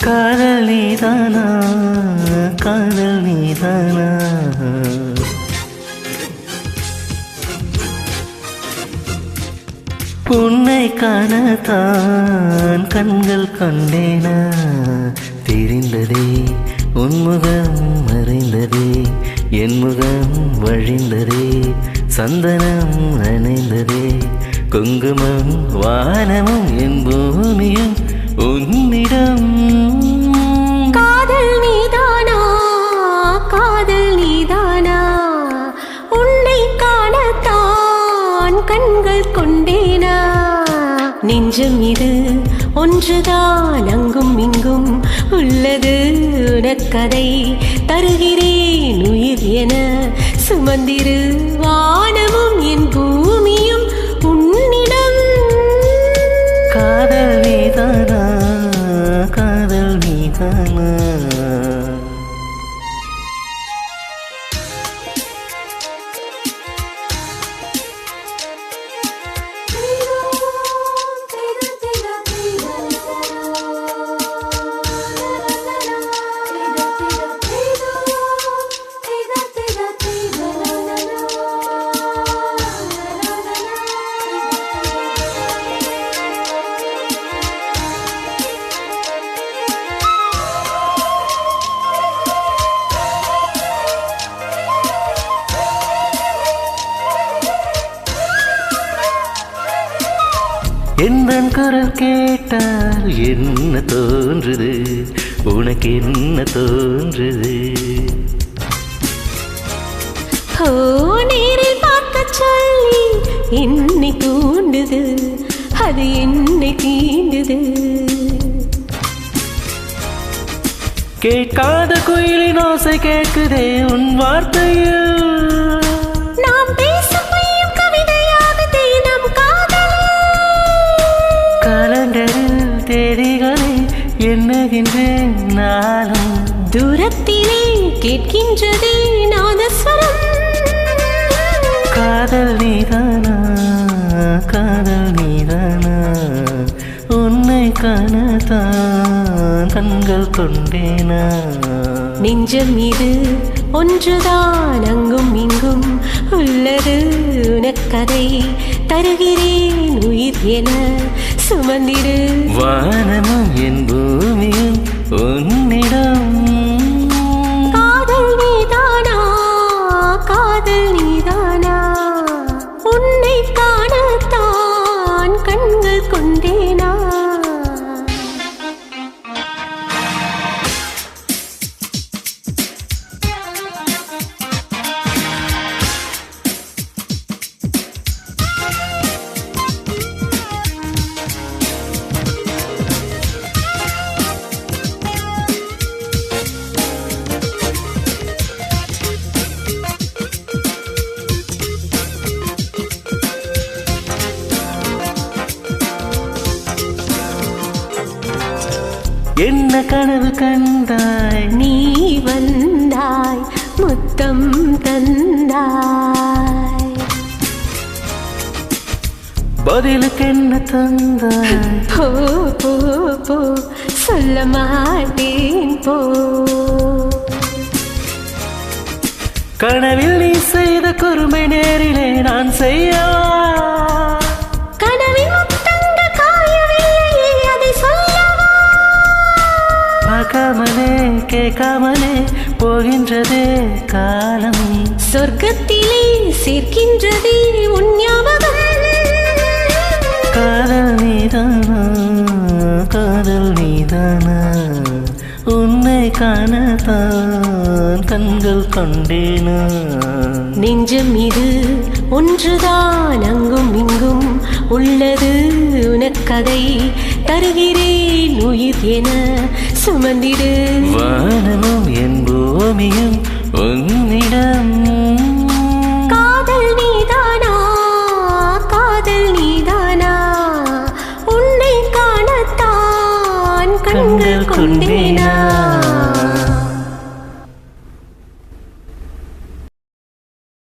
காதல் நீதானா, காதல் நீதானா, உன்னை காணத்தான் கண்கள் கொண்டேனா, தெரிந்ததே உன்முகம் மறைந்ததே, என் முகம் வழிந்ததே, சந்தனம் நனைந்ததே, குங்குமம் வானமும் என் பூமியும் உன்னிடம். காதல் நீதானா, காதல் நீதானா, உன்னை காணத்தான் கண்கள் கொண்டேனா, நெஞ்சம் இது ஒன்றுதான் அங்கும் இங்கும் உள்ளது உனக்கதை தருகிறேன் உயிர் என, சுமந்திரு வானமும் என் பூமியும் உன்னிடம். காதல் நீதானா, காதல் நீதானா, எந்தன் குரல் கேட்டால் என்ன தோன்றுது, உனக்கு என்ன தோன்றுது? ஓ, நேரில் பார்க்க சொல்லி என்னை தூண்டுது, அது என்னை தீண்டுது. கேட்காத குயிலின் ஓசை கேட்குதே உன் வார்த்தையில், நாம் பேசும் பொய்யும் கவிதையாகுதே நம் காதல். கலண்டரில் தேதிகளை எண்ணுகின்றேன் நாளும், தூரத்திலே கேட்கின்றதே நாதஸ்வரம். காதல் நீதானா, காதல் நீதானா, உன்னை காணத்தான் கண்கள் கொண்டேனா, நெஞ்சம் இது ஒன்றுதான் அங்கும் இங்கும் உள்ளது உனக்கதை தருகிறேன் உயிர் என, சுமந்திரு வானமும் என் பூமியும் உன்னிடம். காதல் நீதானா, காதல் நீதானா, உன்னை காணத்தான் கண்கள் கொண்டேனா. என்ன கனவு கண்டாய், நீ வந்தாய் முத்தம் தந்தாய், பதிலுக்கு என்ன தந்தாய்? போ போ போ சொல்ல மாட்டேன் போ. கனவில் நீ செய்த குறும்பை நேரிலே நான் செய்யவா? கனவில் முத்தங்கள் காயவில்லையே அதை சொல்லவா? பார்க்காமலே கேட்காமலே போகின்றதே காலம், சொர்க்கத்திலே சேர்க்கின்றதே உன் ஞாபகம். காதல் நீதானா, காதல் நீதானா, உன்னை காணத்தான் கண்கள் கொண்டேனா, நெஞ்சம் இது ஒன்றுதான் அங்கும் இங்கும் உள்ளது உனக்கதை தருகிறேன் உயிர் என, சுமந்திடு வானமும் என் பூமியும் உன்னிடம்.